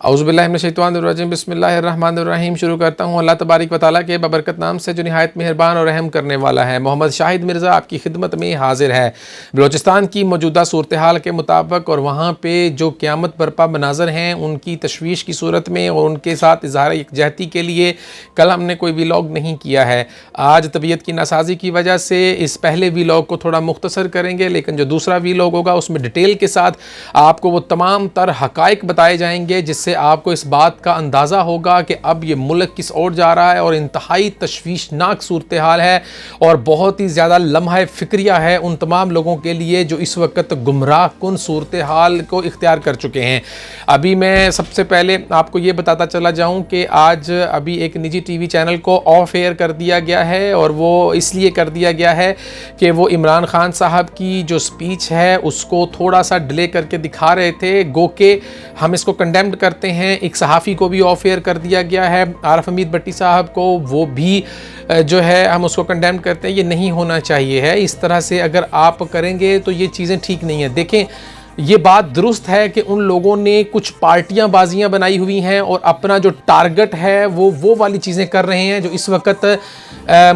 औज़ुबिल्लाहि मिनश्शैतानिर्रजीम बिस्मिल्लाहिर्रहमानिर्रहीम। शुरू करता हूँ अल्लाह तबारक व तआला के बबरकत नाम से जो निहायत मेहरबान और रहम करने वाला है। मोहम्मद शाहिद मिर्ज़ा आपकी खिदमत में हाजिर है। बलूचिस्तान की मौजूदा सूरत हाल के मुताबिक और वहाँ पे जो क़यामत बरपा मनाज़र हैं उनकी तशवीश की सूरत में और उनके साथ इज़हार यकजहती के लिए कल हमने कोई वीलॉग नहीं किया है। आज तबीयत की नासाज़ी की वजह से इस पहले वीलॉग को थोड़ा मुख्तसर करेंगे, लेकिन जो दूसरा वीलॉग होगा उसमें डिटेल के साथ आपको वो तमाम तर हक़ाइक़ बताए जाएंगे जिससे आपको इस बात का अंदाज़ा होगा कि अब ये मुल्क किस ओर जा रहा है और इंतहाई तशवीशनाक सूरत हाल है और बहुत ही ज़्यादा लम्हा फ़िक्रिया है उन तमाम लोगों के लिए जो इस वक्त गुमराह कुन सूरत हाल को इख्तियार कर चुके हैं। अभी मैं सबसे पहले आपको ये बताता चला जाऊँ कि आज अभी एक निजी टीवी चैनल को ऑफ एयर कर दिया गया है और वो इसलिए कर दिया गया है कि वो इमरान खान साहब की जो स्पीच है उसको थोड़ा सा डिले करके दिखा रहे थे, गो के हम इसको कंडेम्ड करते हैं। एक सहाफ़ी को भी ऑफ एयर कर दिया गया है, आरफ हमीद भट्टी साहब को, वो भी जो है हम उसको कंडेम करते हैं। ये नहीं होना चाहिए है, इस तरह से अगर आप करेंगे तो ये चीज़ें ठीक नहीं है। देखें, ये बात दुरुस्त है कि उन लोगों ने कुछ पार्टियां बाजियां बनाई हुई हैं और अपना जो टारगेट है वो वाली चीज़ें कर रहे हैं जो इस वक्त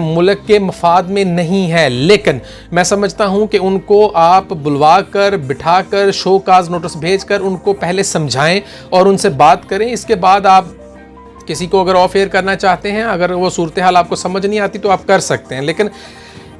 मुल्क के मफाद में नहीं है। लेकिन मैं समझता हूं कि उनको आप बुलवा कर बिठा कर शो काज नोटिस भेज कर उनको पहले समझाएं और उनसे बात करें। इसके बाद आप किसी को अगर ऑफ एयर करना चाहते हैं, अगर वो सूरत हाल आपको समझ नहीं आती तो आप कर सकते हैं, लेकिन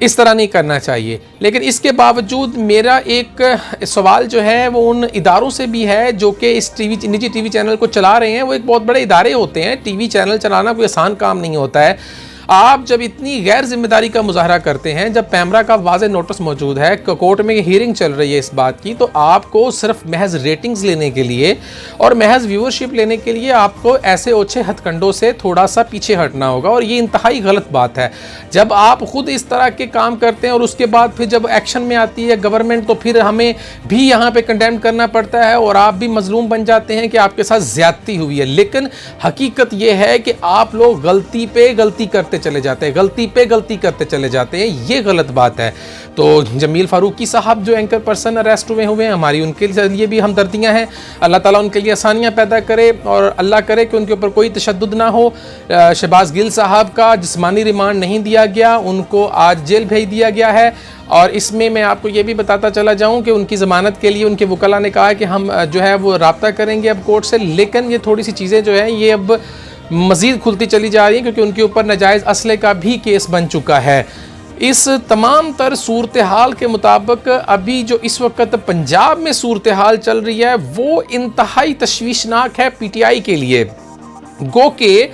इस तरह नहीं करना चाहिए। लेकिन इसके बावजूद मेरा एक सवाल जो है वो उन इदारों से भी है जो कि इस निजी टीवी चैनल को चला रहे हैं। वो एक बहुत बड़े इदारे होते हैं, टीवी चैनल चलाना कोई आसान काम नहीं होता है। आप जब इतनी गैर जिम्मेदारी का मुजाहरा करते हैं, जब पैमरा का वाज़ेह नोटिस मौजूद है, कोर्ट में हियरिंग चल रही है इस बात की, तो आपको सिर्फ महज रेटिंग्स लेने के लिए और महज व्यूअरशिप लेने के लिए आपको ऐसे ओछे हथकंडों से थोड़ा सा पीछे हटना होगा और ये इंतहाई गलत बात है। जब आप खुद इस तरह के काम करते हैं और उसके बाद फिर जब एक्शन में आती है गवर्नमेंट, तो फिर हमें भी यहाँ पर कंडेम करना पड़ता है और आप भी मजलूम बन जाते हैं कि आपके साथ ज्यादती हुई है। लेकिन हकीकत यह है कि आप लोग गलती पे गलती करते चले जाते हैं, गलती पे गलती करते चले जाते हैं, ये गलत बात है। तो जमील फारूकी साहब जो एंकर पर्सन अरेस्ट हुए हैं, हमारी उनके लिए भी हमदर्दियां हैं। अल्लाह ताला उनके लिए आसानियां पैदा करे और अल्लाह करे कि उनके ऊपर कोई तशद्दुद ना हो। शहबाज गिल साहब का जिस्मानी रिमांड नहीं दिया गया, उनको आज जेल भेज दिया गया है। और इसमें मैं आपको ये भी बताता चला जाऊं कि उनकी ज़मानत के लिए उनके वकला ने कहा है कि हम जो है वो राब्ता करेंगे अब कोर्ट से। लेकिन ये थोड़ी सी चीज़ें जो हैं ये अब मज़ीद खुलती चली जा रही है क्योंकि उनके ऊपर नाजायज़ असले का भी केस बन चुका है। इस तमाम तर सूरत हाल के मुताबिक अभी जो इस वक्त पंजाब में सूरत हाल चल रही है वो इंतहाई तशवीशनाक है PTI के लिए। गो के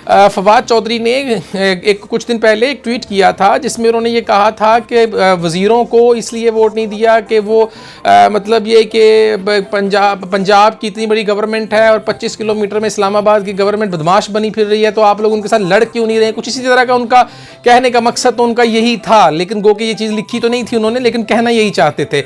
फवाद चौधरी ने एक कुछ दिन पहले एक ट्वीट किया था जिसमें उन्होंने ये कहा था कि वज़ीरों को इसलिए वोट नहीं दिया कि वो मतलब ये कि पंजाब की इतनी बड़ी गवर्नमेंट है और 25 किलोमीटर में इस्लामाबाद की गवर्नमेंट बदमाश बनी फिर रही है, तो आप लोग उनके साथ लड़ क्यों नहीं रहे। कुछ इसी तरह का उनका कहने का मकसद तो उनका यही था, लेकिन गो के ये चीज़ लिखी तो नहीं थी उन्होंने, लेकिन कहना यही चाहते थे।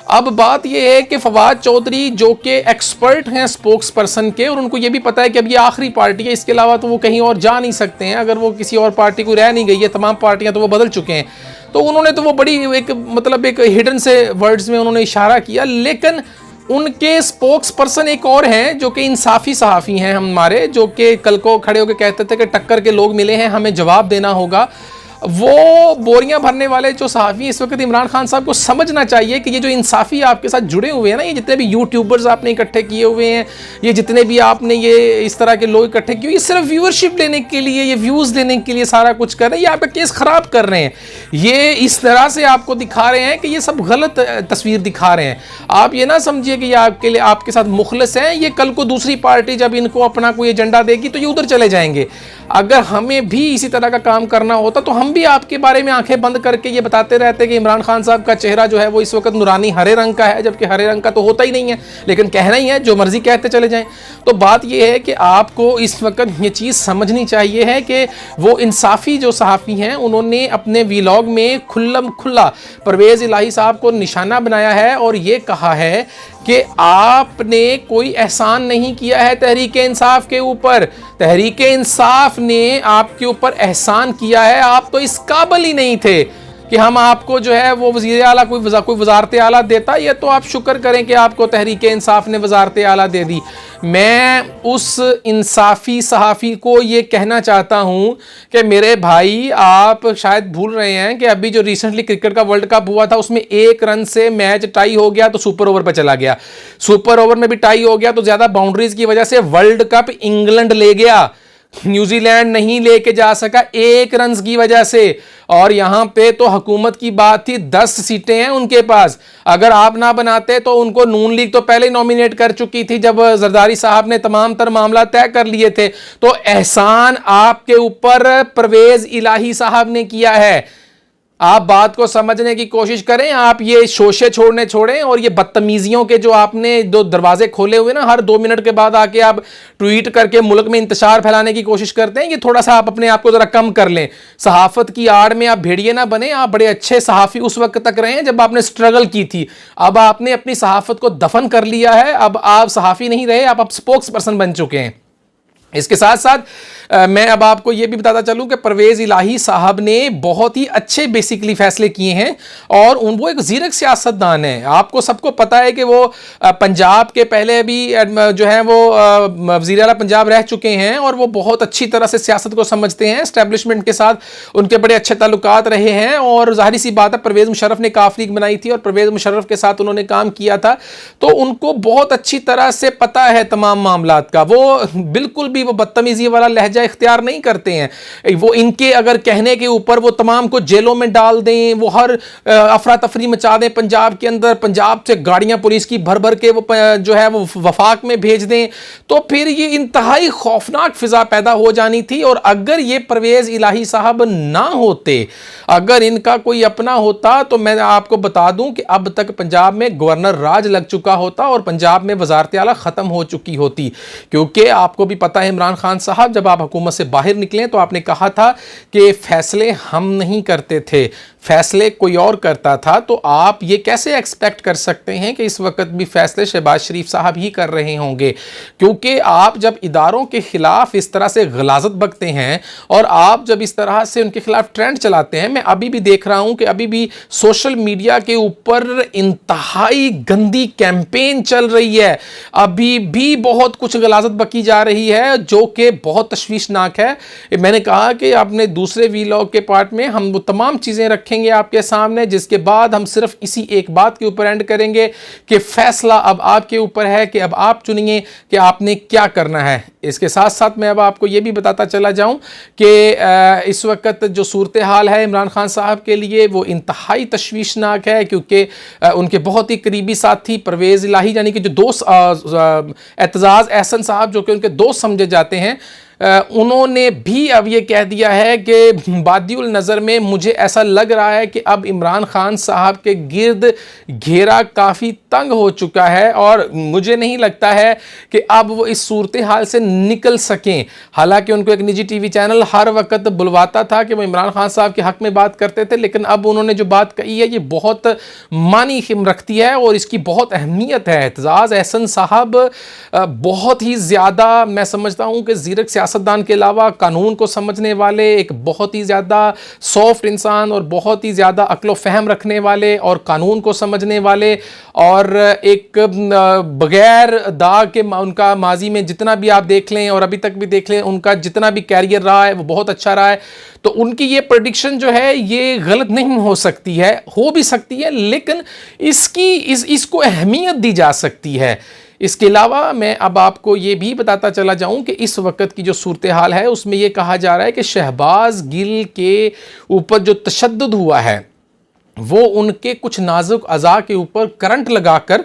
अब बात यह है कि फवाद चौधरी जो कि एक्सपर्ट हैं स्पोक्स पर्सन के और उनको ये भी पता है कि अब ये आखिरी पार्टी है, इसके अलावा तो वो कहीं और जा नहीं सकते हैं। अगर वो किसी और पार्टी को रह नहीं गई है, तमाम पार्टियां तो वो बदल चुके हैं, तो उन्होंने तो वो बड़ी एक मतलब एक हिडन से वर्ड्स में उन्होंने इशारा किया। लेकिन उनके स्पोक्स पर्सन एक और हैं जो कि इंसाफी सहाफ़ी हैं हमारे, जो कि कल को खड़े होकर कहते थे कि टक्कर के लोग मिले हैं, हमें जवाब देना होगा। वो बोरियां भरने वाले जो सहाफ़ी इस वक्त इमरान खान साहब को समझना चाहिए कि ये जो इंसाफ़ी आपके साथ जुड़े हुए हैं ना, ये जितने भी यूट्यूबर्स आपने इकट्ठे किए हुए हैं, ये जितने भी आपने ये इस तरह के लोग इकट्ठे किए, ये सिर्फ व्यूअरशिप लेने के लिए, ये व्यूज़ लेने के लिए सारा कुछ कर रहे हैं, ये आपका केस ख़राब कर रहे हैं। ये इस तरह से आपको दिखा रहे हैं कि ये सब गलत तस्वीर दिखा रहे हैं। आप ये ना समझिए कि ये आपके लिए आपके साथ मुखलिस हैं, ये कल को दूसरी पार्टी जब इनको अपना कोई एजेंडा देगी तो ये उधर चले जाएंगे। अगर हमें भी इसी तरह का काम करना होता तो हम भी आपके बारे में आंखें बंद करके ये बताते रहते कि इमरान खान साहब का चेहरा जो है वो इस वक्त नूरानी हरे रंग का है, जबकि हरे रंग का तो होता ही नहीं है, लेकिन कहना ही है, जो मर्जी कहते चले जाएं। तो बात ये है कि आपको इस वक्त ये चीज़ समझनी चाहिए है कि वो इंसाफी जो सहाफ़ी हैं उन्होंने अपने वीलॉग में खुल्लम खुल्ला परवेज़ इलाही साहब को निशाना बनाया है और ये कहा है कि आपने कोई एहसान नहीं किया है तहरीक इंसाफ के ऊपर, तहरीक इंसाफ ने आपके ऊपर एहसान किया है। आप तो इस काबिल ही नहीं थे कि हम आपको जो है वो वज़ीर आला कोई वजारत आला देता, ये तो आप शुक्र करें कि आपको तहरीक इंसाफ ने वजारत आला दे दी। मैं उस इंसाफी सहाफ़ी को ये कहना चाहता हूँ कि मेरे भाई, आप शायद भूल रहे हैं कि अभी जो रिसेंटली क्रिकेट का वर्ल्ड कप हुआ था उसमें 1 रन से मैच टाई हो गया तो सुपर ओवर पर चला गया, सुपर ओवर में भी टाई हो गया तो ज़्यादा बाउंड्रीज की वजह से वर्ल्ड कप इंग्लैंड ले गया, न्यूजीलैंड नहीं लेके जा सका 1 रन की वजह से। और यहां पे तो हुकूमत की बात थी, 10 सीटें हैं उनके पास, अगर आप ना बनाते तो उनको नून लीग तो पहले नॉमिनेट कर चुकी थी जब जरदारी साहब ने तमाम तर मामला तय कर लिए थे। तो एहसान आपके ऊपर परवेज इलाही साहब ने किया है। आप बात को समझने की कोशिश करें, आप ये शोशे छोड़ें और ये बदतमीजियों के जो आपने दो दरवाजे खोले हुए ना, हर 2 मिनट के बाद आके आप ट्वीट करके मुल्क में इंतशार फैलाने की कोशिश करते हैं, ये थोड़ा सा आप अपने आप को जरा कम कर लें। सहाफत की आड़ में आप भेड़िए ना बने, आप बड़े अच्छे सहाफ़ी उस वक्त तक रहे हैं जब आपने स्ट्रगल की थी। अब आपने अपनी सहाफत को दफन कर लिया है, अब आप सहाफ़ी नहीं रहे, आप स्पोक्स पर्सन बन चुके हैं। इसके साथ साथ मैं अब आपको यह भी बताता चलूं कि परवेज़ इलाही साहब ने बहुत ही अच्छे बेसिकली फैसले किए हैं और वो एक ज़ीरक सियासतदान है। आपको सबको पता है कि वो पंजाब के पहले भी जो है वो वज़ीर आला पंजाब रह चुके हैं और वो बहुत अच्छी तरह से सियासत को समझते हैं। एस्टेब्लिशमेंट के साथ उनके बड़े अच्छे ताल्लुकात रहे हैं और जाहिर सी बात है, परवेज़ मुशर्रफ ने काफ लीग बनाई थी और परवेज़ मुशर्रफ के साथ उन्होंने काम किया था, तो उनको बहुत अच्छी तरह से पता है तमाम मामलात का। वो बिल्कुल भी वो बदतमीजी वाला लहजा इख्तियार नहीं करते हैं। वो इनके अगर कहने के ऊपर वो तमाम को जेलों में डाल दें, वो हर अफरा तफरी मचा दें पंजाब के अंदर, पंजाब से गाड़ियां पुलिस की भर भर के वो जो है वो वफाक में भेज दें, तो फिर ये इंतहाई खौफनाक फिजा पैदा हो जानी थी। और अगर ये परवेज़ इलाही साहब ना होते, अगर इनका कोई अपना होता, तो मैं आपको बता दूं कि अब तक पंजाब में गवर्नर राज लग चुका होता और पंजाब में वजारत आला खत्म हो चुकी होती। क्योंकि आपको भी पता है, इमरान खान साहब जब आप हुकूमत से बाहर निकले तो आपने कहा था कि फैसले हम नहीं करते थे, फैसले कोई और करता था। तो आप ये कैसे एक्सपेक्ट कर सकते हैं कि इस वक्त भी फैसले शहबाज शरीफ साहब ही कर रहे होंगे? क्योंकि आप जब इदारों के खिलाफ इस तरह से गलाजत बकते हैं और आप जब इस तरह से उनके खिलाफ ट्रेंड चलाते हैं, मैं अभी भी देख रहा हूं कि अभी भी सोशल मीडिया के ऊपर इंतहाई गंदी कैंपेन चल रही है, अभी भी बहुत कुछ गलाजत बकी जा रही है जो कि बहुत तशवीशनाक है। मैंने कहा कि आपने दूसरे वीलॉग के पार्ट में हम वो तमाम चीज़ें रखेंगे आपके सामने, जिसके बाद हम सिर्फ इसी एक बात के ऊपर एंड करेंगे कि फैसला अब आपके ऊपर है कि अब आप चुनिए कि आपने क्या करना है। इसके साथ साथ मैं अब आपको ये भी बताता चला जाऊं कि इस वक्त जो सूरत हाल है इमरान खान साहब के लिए वो इंतहाई तशवीशनाक है, क्योंकि उनके बहुत ही करीबी साथी परवेज़ इलाही यानी कि जो दोस्त एतजाज़ एहसन साहब जो कि उनके दोस्त समझे जाते हैं, उन्होंने भी अब ये कह दिया है कि बादिउल नज़र में मुझे ऐसा लग रहा है कि अब इमरान खान साहब के गिर्द घेरा काफ़ी तंग हो चुका है और मुझे नहीं लगता है कि अब वो इस सूरत हाल से निकल सकें। हालांकि उनको एक निजी टीवी चैनल हर वक्त बुलवाता था कि वो इमरान खान साहब के हक़ में बात करते थे, लेकिन अब उन्होंने जो बात कही है ये बहुत मानी खिम रखती है और इसकी बहुत अहमियत है। एतजाज़ एहसन साहब बहुत ही ज़्यादा, मैं समझता हूँ कि ज़ीरक सियासतदान के अलावा कानून को समझने वाले, एक बहुत ही ज़्यादा सॉफ्ट इंसान और बहुत ही ज़्यादा अक्ल फ़हम रखने वाले और कानून को समझने वाले और एक बग़ैर दाग के उनका माजी में जितना भी आप देख लें और अभी तक भी देख लें, उनका जितना भी कैरियर रहा है वो बहुत अच्छा रहा है। तो उनकी ये प्रेडिक्शन जो है ये गलत नहीं हो सकती है, हो भी सकती है, लेकिन इसको अहमियत दी जा सकती है। इसके अलावा मैं अब आपको ये भी बताता चला जाऊं कि इस वक्त की जो सूरत हाल है उसमें ये कहा जा रहा है कि शहबाज गिल के ऊपर जो तशद्दुद हुआ है वो उनके कुछ नाजुक अज़ा के ऊपर करंट लगाकर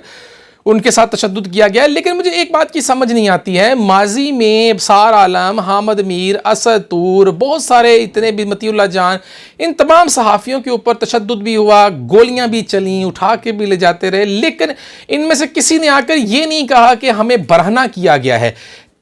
उनके साथ तशद्दुद किया गया है। लेकिन मुझे एक बात की समझ नहीं आती है, माजी में सार आलम, हामिद मीर, असद तूर, बहुत सारे इतने भी, मतीउल्लाह जान, इन तमाम सहाफ़ियों के ऊपर तशद्दुद भी हुआ, गोलियां भी चली, उठा के भी ले जाते रहे, लेकिन इनमें से किसी ने आकर ये नहीं कहा कि हमें बरहना किया गया है।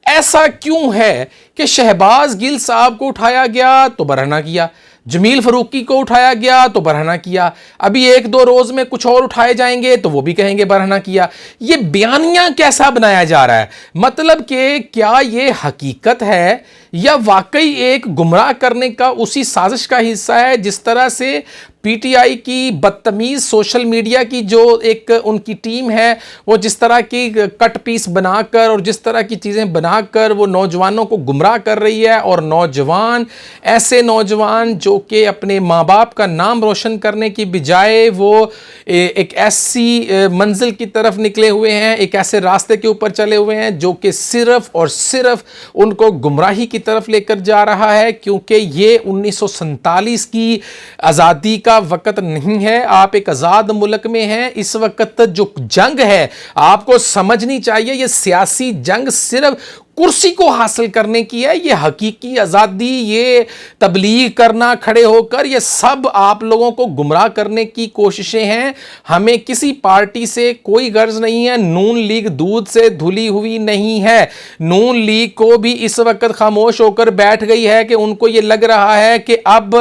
ऐसा क्यों है कि शहबाज गिल साहब को उठाया गया तो बरहना किया, जमील फरूकी को उठाया गया तो बरहना किया, अभी एक दो रोज में कुछ और उठाए जाएंगे तो वो भी कहेंगे बरहना किया। ये बयानिया कैसा बनाया जा रहा है? मतलब कि क्या ये हकीकत है या वाकई एक गुमराह करने का उसी साजिश का हिस्सा है? जिस तरह से पीटीआई की बदतमीज सोशल मीडिया की जो एक उनकी टीम है, वो जिस तरह की कट पीस बनाकर और जिस तरह की चीज़ें बनाकर वो नौजवानों को गुमराह कर रही है, और नौजवान, ऐसे नौजवान जो कि अपने माँ बाप का नाम रोशन करने की बजाय वो एक ऐसी मंजिल की तरफ निकले हुए हैं, एक ऐसे रास्ते के ऊपर चले हुए हैं जो कि सिर्फ और सिर्फ उनको गुमराही की तरफ लेकर जा रहा है। क्योंकि ये 1947 की आज़ादी का वक्त नहीं है, आप एक आज़ाद मुल्क में हैं। इस वक्त जो जंग है आपको समझनी चाहिए, ये सियासी जंग सिर्फ कुर्सी को हासिल करने की है। ये हकीकी आज़ादी, ये तबलीग करना खड़े होकर, ये सब आप लोगों को गुमराह करने की कोशिशें हैं। हमें किसी पार्टी से कोई गर्ज नहीं है, नून लीग दूध से धुली हुई नहीं है। नून लीग को भी इस वक्त खामोश होकर बैठ गई है कि उनको ये लग रहा है कि अब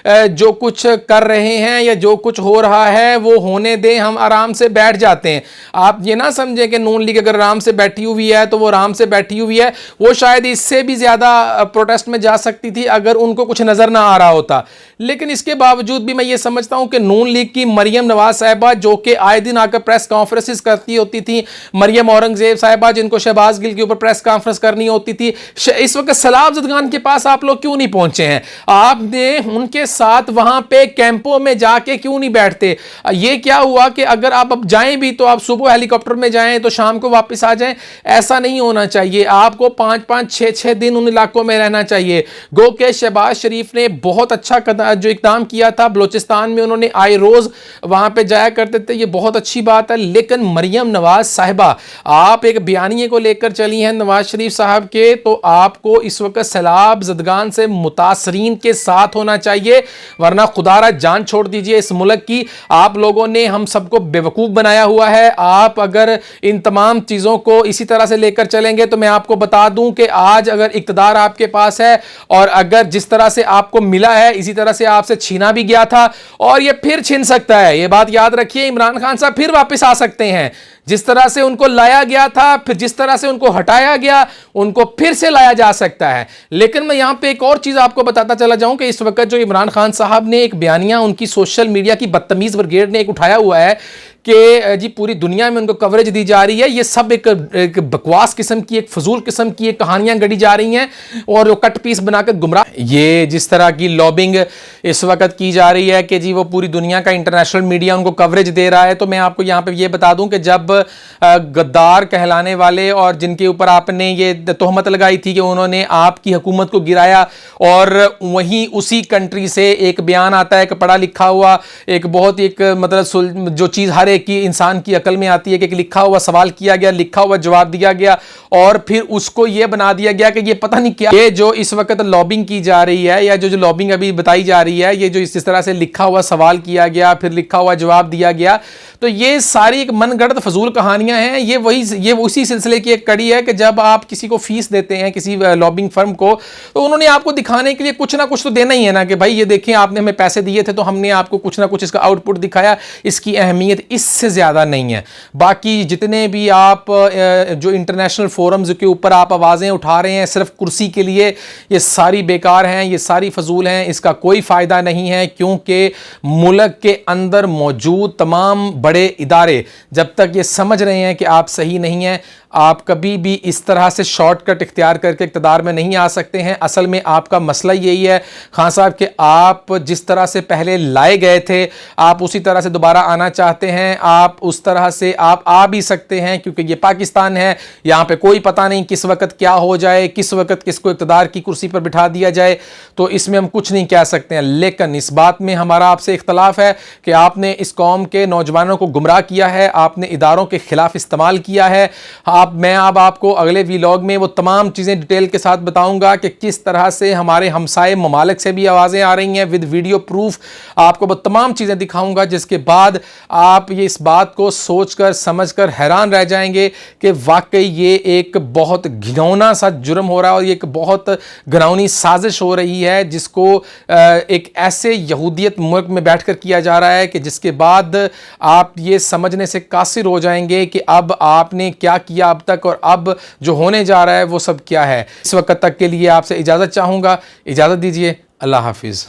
जो कुछ कर रहे हैं या जो कुछ हो रहा है वो होने दें, हम आराम से बैठ जाते हैं। आप ये ना समझें कि नून लीग अगर आराम से बैठी हुई है तो वो आराम से बैठी हुई है, वो शायद इससे भी ज्यादा प्रोटेस्ट में जा सकती थी अगर उनको कुछ नजर ना आ रहा होता। लेकिन इसके बावजूद भी मैं ये समझता हूं कि नून लीग की मरियम नवाज साहिबा, जो कि आए दिन आकर प्रेस कॉन्फ्रेंसेस करती होती थी, मरियम औरंगजेब साहिबा जिनको शहबाज गिल के ऊपर प्रेस कॉन्फ्रेंस करनी होती थी, इस वक्त सलाब जदगान के पास आप लोग क्यों नहीं पहुंचे हैं? आपने उनके साथ वहां पे कैंपों में जाके क्यों नहीं बैठते? ये क्या हुआ कि अगर आप अब जाएं भी तो आप सुबह हेलीकॉप्टर में जाएं तो शाम को वापस आ जाएं? ऐसा नहीं होना चाहिए। आपको 5-5, 6-6 दिन उन इलाकों में रहना चाहिए। गो के शहबाज शरीफ ने बहुत अच्छा जो इकदाम किया था, बलोचिस्तान में उन्होंने आए रोज वहां पे जाया करते थे, ये बहुत अच्छी बात है। लेकिन मरियम नवाज साहिबा, आप एक बयानिए को लेकर चली हैं नवाज शरीफ साहब के, तो आपको इस वक्त सैलाब जदगान से मुतासरीन के साथ होना चाहिए, वरना खुदारा जान छोड़ दीजिए इस मुल्क की। आप लोगों ने हम सबको बेवकूफ बनाया हुआ है। आप अगर इन तमाम चीजों को इसी तरह से लेकर चलेंगे तो मैं आपको बता दूं कि आज अगर इक्तदार आपके पास है और अगर जिस तरह से आपको मिला है इसी तरह से आपसे छीना भी गया था और ये फिर छीन सकता है। ये बात याद रखिए, इमरान खान साहब फिर वापस आ सकते हैं। जिस तरह से उनको लाया गया था, फिर जिस तरह से उनको हटाया गया, उनको फिर से लाया जा सकता है। लेकिन मैं यहां पे एक और चीज आपको बताता चला जाऊं कि इस वक्त जो इमरान खान साहब ने एक बयानिया उनकी सोशल मीडिया की बदतमीज ब्रिगेड ने एक उठाया हुआ है कि जी पूरी दुनिया में उनको कवरेज दी जा रही है, ये सब एक बकवास किस्म की, एक फजूल किस्म की एक कहानियां गढ़ी जा रही हैं और वो कट पीस बनाकर गुमराह। ये जिस तरह की लॉबिंग इस वक्त की जा रही है कि जी वो पूरी दुनिया का इंटरनेशनल मीडिया उनको कवरेज दे रहा है, तो मैं आपको यहाँ पे ये बता दूं कि जब गद्दार कहलाने वाले और जिनके ऊपर आपने ये तोहमत लगाई थी कि उन्होंने आपकी हुकूमत को गिराया, और वहीं उसी कंट्री से एक बयान आता है, एक पढ़ा लिखा हुआ, एक बहुत एक मतलब जो चीज़ हर एक की इंसान की अकल में आती है कि लिखा हुआ सवाल किया गया, लिखा हुआ जवाब दिया गया और फिर उसको ये बना दिया गया कि ये पता नहीं क्या। ये जो इस वक्त लॉबिंग की जा रही है या जो लॉबिंग अभी बताई जा रही है, ये जो इस तरह से लिखा हुआ सवाल किया गया फिर लिखा हुआ जवाब दिया गया, तो ये सारी एक मनगढ़ंत फजूल कहानियां हैं। ये उसी सिलसिले की एक कड़ी है कि जब आप किसी को फीस देते हैं किसी लॉबिंग फर्म को, तो उन्होंने आपको दिखाने के लिए कुछ ना कुछ तो देना ही है ना, कि भाई ये देखें आपने हमें पैसे दिए थे तो हमने आपको कुछ ना कुछ इसका आउटपुट दिखाया। इसकी अहमियत इससे ज़्यादा नहीं है। बाकी जितने भी आप जो इंटरनेशनल फोरम्स के ऊपर आप आवाज़ें उठा रहे हैं सिर्फ कुर्सी के लिए, ये सारी बेकार हैं, ये सारी फजूल हैं, इसका कोई फ़ायदा नहीं है। क्योंकि मुल्क के अंदर मौजूद तमाम बड़े इदारे जब तक ये समझ रहे हैं कि आप सही नहीं हैं, आप कभी भी इस तरह से शॉर्टकट इख्तियार करके इक़्तिदार में नहीं आ सकते हैं। असल में आपका मसला यही है खान साहब कि आप जिस तरह से पहले लाए गए थे आप उसी तरह से दोबारा आना चाहते हैं। हैं आप उस तरह से आप आ भी सकते हैं, क्योंकि ये पाकिस्तान है, यहाँ पे कोई पता नहीं किस वक्त क्या हो जाए, किस वक्त किसको इक़्तिदार की कुर्सी पर बिठा दिया जाए, तो इसमें हम कुछ नहीं कह सकते हैं। लेकिन इस बात में हमारा आपसे इख्तलाफ है कि आपने इस कौम के नौजवानों को गुमराह किया है, आपने इदारों के खिलाफ इस्तेमाल किया है। मैं अब आपको अगले वीलॉग में वो तमाम चीज़ें डिटेल के साथ बताऊंगा कि किस तरह से हमारे हमसाए ममालिक से भी आवाज़ें आ रही हैं विद वीडियो प्रूफ। आपको वो तमाम चीज़ें दिखाऊंगा, जिसके बाद आप ये इस बात को सोचकर समझकर हैरान रह जाएंगे कि वाकई ये एक बहुत घिनौना सा जुर्म हो रहा है और ये एक बहुत घिनौनी साजिश हो रही है, जिसको एक ऐसे यहूदियत मुल्क में बैठकर किया जा रहा है कि जिसके बाद आप ये समझने से कासिर हो जाएंगे कि अब आपने क्या किया अब तक और अब जो होने जा रहा है वो सब क्या है। इस वक्त तक के लिए आपसे इजाज़त चाहूँगा, इजाज़त दीजिए, अल्लाह हाफिज़।